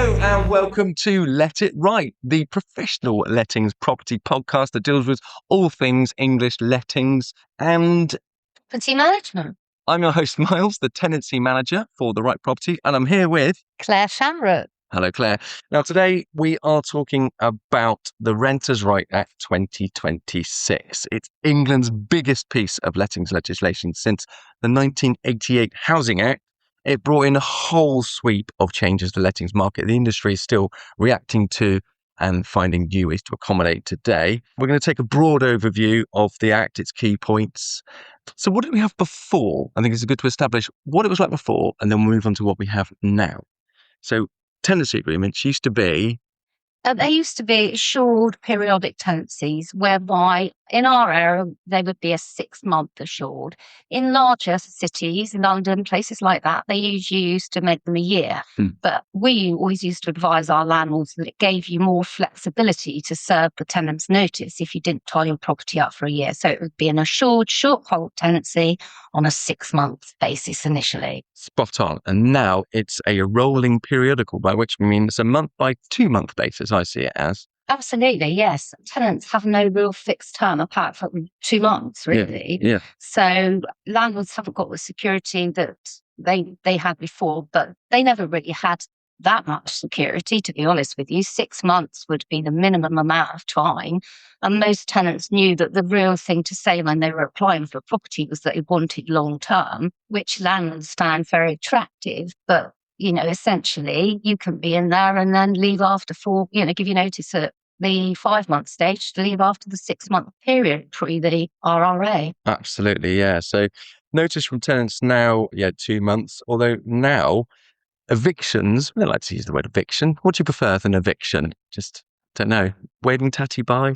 Hello and welcome to Let It Right, the professional lettings property podcast that deals with all things English lettings. And Property management. I'm your host, Miles, the tenancy manager for The Right Property, and I'm here with Claire Shamrock. Hello, Claire. Now, today we are talking about the Renters' Right Act 2026. It's England's biggest piece of lettings legislation since the 1988 Housing Act. It brought in a whole sweep of changes to the lettings market. The industry is still reacting to and finding new ways to accommodate today. We're going to take a broad overview of the Act, its key points. So what did we have before? I think it's good to establish what it was like before, and then we'll move on to what we have now. So tenancy agreements used to be... They used to be assured periodic tenancies, whereby in our area they would be a 6-month assured. In larger cities, London, places like that, they usually used to make them a year. But we always used to advise our landlords that it gave you more flexibility to serve the tenant's notice if you didn't tie your property up for a year. So it would be an assured short hold tenancy on a 6-month basis initially. Spot on. And now it's a rolling periodical, by which we mean it's a month by 2-month basis, I see it as. Absolutely, yes. Tenants have no real fixed term apart from 2 months, really. Yeah. So landlords haven't got the security that they had before, but they never really had that much security, to be honest with you. 6 months would be the minimum amount of time. And most tenants knew that the real thing to say when they were applying for a property was that they wanted long term, which landlords found very attractive. But, essentially you can be in there and then leave after give you notice at the 5-month stage to leave after the 6-month period pre the RRA. Absolutely, yeah. So notice from tenants now, 2 months, although now evictions, I like to use the word eviction. What do you prefer than eviction? Just, don't know, waving tatty bye?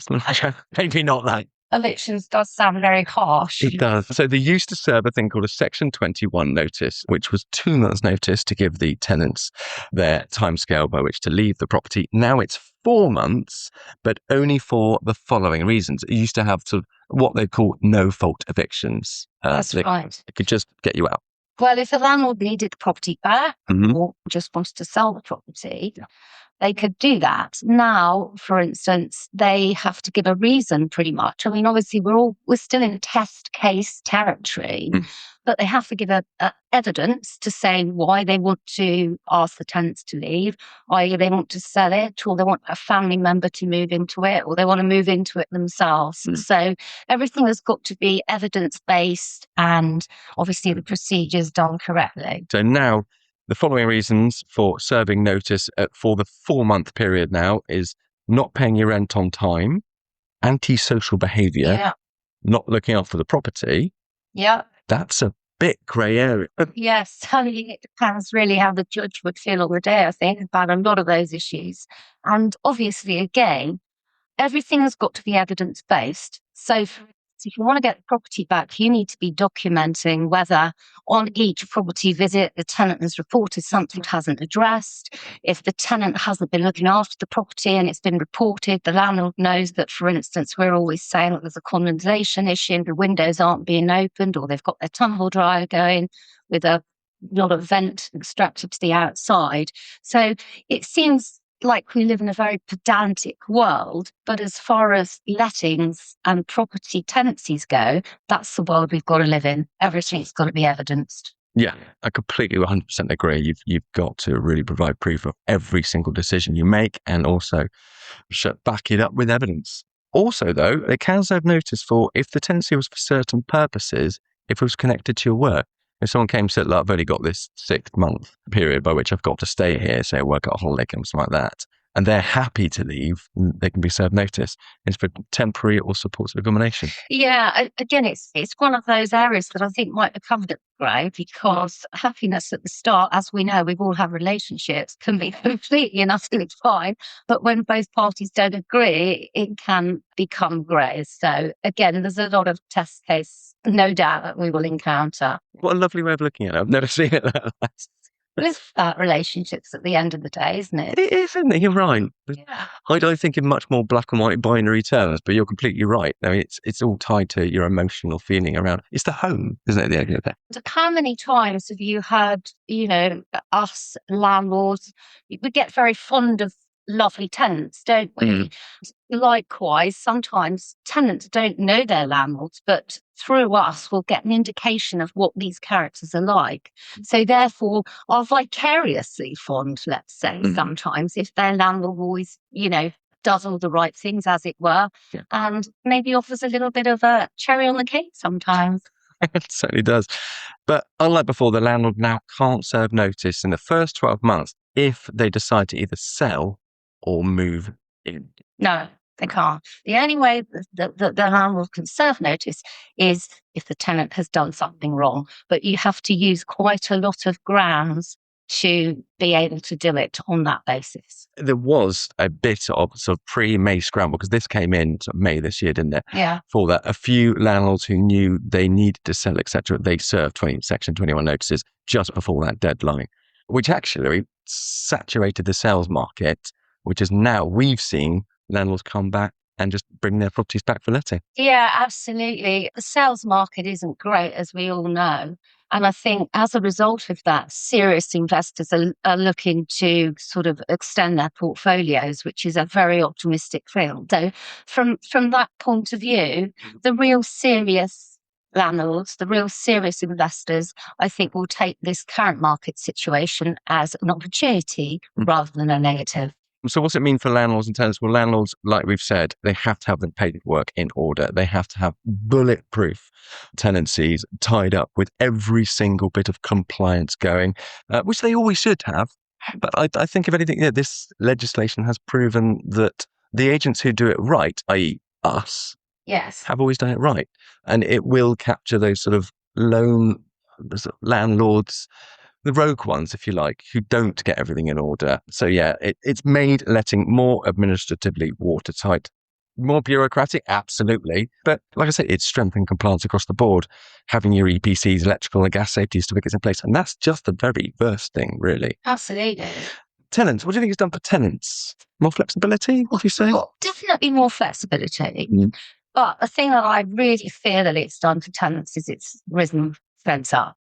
Maybe not that. Evictions does sound very harsh. It does. So they used to serve a thing called a Section 21 notice, which was 2 months' notice to give the tenants their timescale by which to leave the property. Now it's 4 months, but only for the following reasons. It used to have sort of what they call no-fault evictions. That's right. It could just get you out. Well, if a landlord needed the property back or just wanted to sell the property, they could do that. Now, for instance, they have to give a reason pretty much. I mean, obviously, we're still in test case territory, but they have to give a evidence to say why they want to ask the tenants to leave, i.e. they want to sell it, or they want a family member to move into it, or they want to move into it themselves. So everything has got to be evidence-based and obviously the procedures done correctly. So now the following reasons for serving notice for the 4-month period now is not paying your rent on time, antisocial behaviour, not looking after the property. Yeah. That's a bit grey area. Yes, it depends really how the judge would feel on the day, I think, about a lot of those issues. And obviously, again, everything has got to be evidence-based. So if you want to get the property back, you need to be documenting whether on each property visit the tenant has reported something hasn't addressed. If the tenant hasn't been looking after the property and it's been reported, the landlord knows that, for instance, we're always saying that there's a condensation issue, the windows aren't being opened, or they've got their tumble dryer going with a lot of vent extracted to the outside. So it seems like we live in a very pedantic world, but as far as lettings and property tenancies go, that's the world we've got to live in. Everything's got to be evidenced. Yeah, I completely 100% agree. You've got to really provide proof of every single decision you make and also back it up with evidence. Also, though, they can serve notice for if the tenancy was for certain purposes, if it was connected to your work. If someone came and said, look, I've only got this 6-month period by which I've got to stay here, say I work at a holiday camp, something like that, and they're happy to leave, they can be served notice. It's for temporary or supportive accommodation. Yeah, again, it's one of those areas that I think might become a bit grey, because happiness at the start, as we know, we've all had relationships, can be completely and utterly fine. But when both parties don't agree, it can become grey. So again, there's a lot of test case, no doubt, that we will encounter. What a lovely way of looking at it. I've never seen it like that. With that, relationships at the end of the day, isn't it? It is, isn't it? You're right. Yeah. I don't think in much more black and white binary terms, but you're completely right. I mean, it's all tied to your emotional feeling around. It's the home, isn't it? At the end of the day. How many times have you heard, us landlords, we get very fond of lovely tenants, don't we? Mm. Likewise, sometimes tenants don't know their landlords, but through us will get an indication of what these characters are like. So therefore are vicariously fond, let's say, sometimes if their landlord always, does all the right things, as it were, Yeah. and maybe offers a little bit of a cherry on the cake sometimes. It certainly does. But unlike before, the landlord now can't serve notice in the first 12 months if they decide to either sell or move in. No, they can't. The only way that the landlord can serve notice is if the tenant has done something wrong. But you have to use quite a lot of grounds to be able to do it on that basis. There was a bit of sort of pre-May scramble because this came in sort of May this year, didn't it? Yeah. For that, a few landlords who knew they needed to sell, etc., they served Section 21 notices just before that deadline, which actually saturated the sales market, which is now we've seen landlords come back and just bring their properties back for letting. Yeah, absolutely. The sales market isn't great, as we all know. And I think as a result of that, serious investors are looking to sort of extend their portfolios, which is a very optimistic thing. So from that point of view, the real serious landlords, the real serious investors, I think will take this current market situation as an opportunity rather than a negative. So what's it mean for landlords and tenants? Well, landlords, like we've said, they have to have the paperwork in order. They have to have bulletproof tenancies tied up with every single bit of compliance going, which they always should have. But I think if anything, this legislation has proven that the agents who do it right, i.e. us, Yes, have always done it right. And it will capture those sort of lone landlords, the rogue ones, if you like, who don't get everything in order. So it's made letting more administratively watertight, more bureaucratic, absolutely. But like I said, it's strengthened compliance across the board, having your EPCs, electrical and gas safety certificates in place. And that's just the very first thing, really. absolutely. Tenants, what do you think it's done for tenants? More flexibility, what do you say? Definitely more flexibility. But the thing that I really fear that it's done for tenants is it's risen rents up,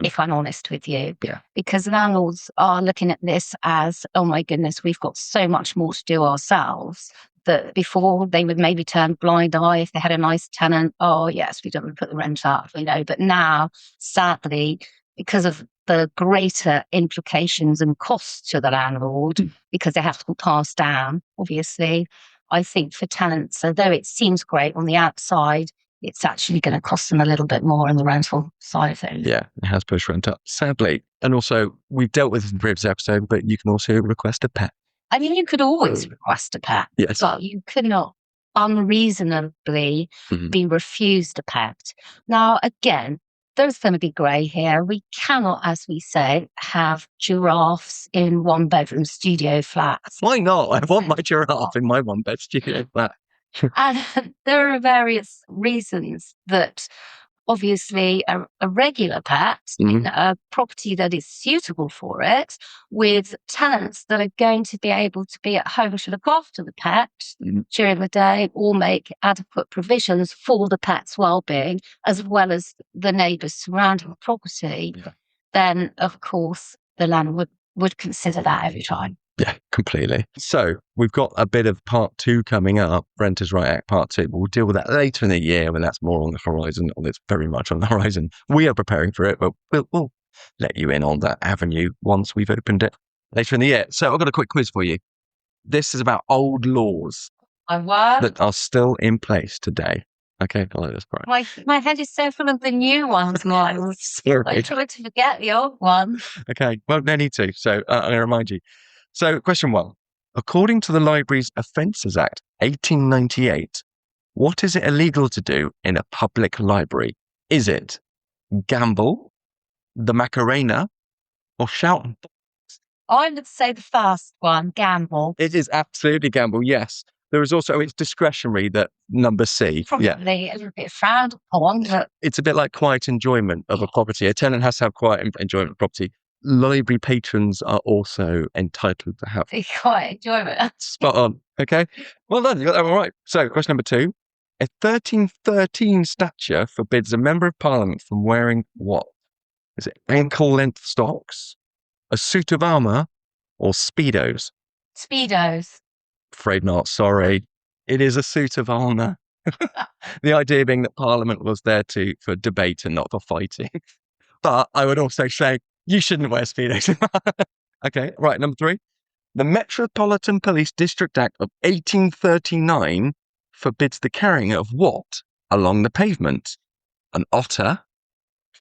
if I'm honest with you. Yeah. Because landlords are looking at this as, oh my goodness, we've got so much more to do ourselves. That before they would maybe turn a blind eye if they had a nice tenant. Oh yes, we don't put the rent up, But now, sadly, because of the greater implications and costs to the landlord, because they have to be passed down, obviously, I think for tenants, although it seems great on the outside, it's actually going to cost them a little bit more on the rental side of things. Yeah, it has pushed rent up, sadly. And also, we've dealt with this in the previous episode, but you can also request a pet. I mean, you could always request a pet, Yes. but you could not unreasonably be refused a pet. Now, again, there's going to be grey here. We cannot, as we say, have giraffes in one-bedroom studio flats. Why not? I want my giraffe in my one-bed studio flat. And there are various reasons that obviously a regular pet in a property that is suitable for it, with tenants that are going to be able to be at home to look after the pet during the day or make adequate provisions for the pet's well-being, as well as the neighbours surrounding the property, then of course the landlord would consider that every time. Yeah, completely. So we've got a bit of part 2 coming up, Renters' Right Act part 2. We'll deal with that later in the year when that's more on the horizon, or it's very much on the horizon. We are preparing for it, but we'll let you in on that avenue once we've opened it later in the year. So I've got a quick quiz for you. This is about old laws that are still in place today. Okay, I like this part. My head is so full of the new ones, Miles. Sorry. I try to forget the old ones. Okay, well, no need to. So I'm going to remind you. So, question 1. According to the Libraries Offences Act, 1898, what is it illegal to do in a public library? Is it gamble, the Macarena, or shout? I would say the first one, gamble. It is absolutely gamble, yes. There is also, it's discretionary, that number C. Probably a little bit frowned upon. But it's a bit like quiet enjoyment of a property. A tenant has to have quiet enjoyment of property. library patrons are also entitled to have. It's quite enjoyable. Spot on. Okay. Well done. You got that one right. So, question number 2. A 1313 stature forbids a member of parliament from wearing what? Is it ankle-length stocks, a suit of armour, or Speedos? Speedos. Afraid not. Sorry. It is a suit of armour. The idea being that Parliament was there for debate and not for fighting. But I would also say you shouldn't wear Speedos. Okay, right, number 3. The Metropolitan Police District Act of 1839 forbids the carrying of what along the pavement? An otter,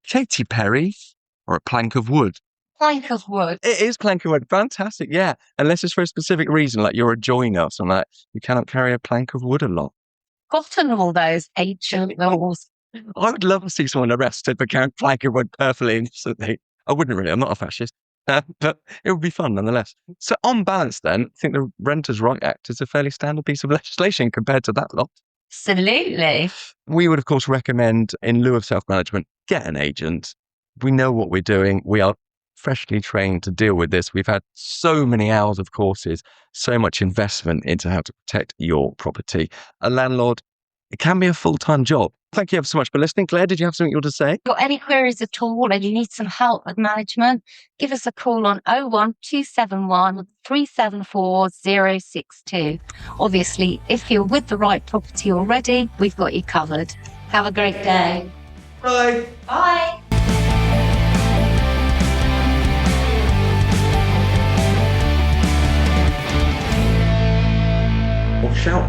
Katy Perry, or a plank of wood? Plank of wood. It is plank of wood. Fantastic, yeah. Unless it's for a specific reason, like you're a joiner or something like that, you cannot carry a plank of wood along. Gotten all those ancient laws. I would love to see someone arrested for carrying plank of wood perfectly innocently. I wouldn't really. I'm not a fascist. But it would be fun nonetheless. So on balance then, I think the Renters' Right Act is a fairly standard piece of legislation compared to that lot. Absolutely. We would, of course, recommend, in lieu of self-management, get an agent. We know what we're doing. We are freshly trained to deal with this. We've had so many hours of courses, so much investment into how to protect your property. A landlord, it can be a full-time job. Thank you ever so much for listening. Claire, did you have something you want to say? Got any queries at all and you need some help with management, give us a call on 01271 374 062. Obviously, if you're with the right property already, we've got you covered. Have a great day. Bye. Bye. Or shout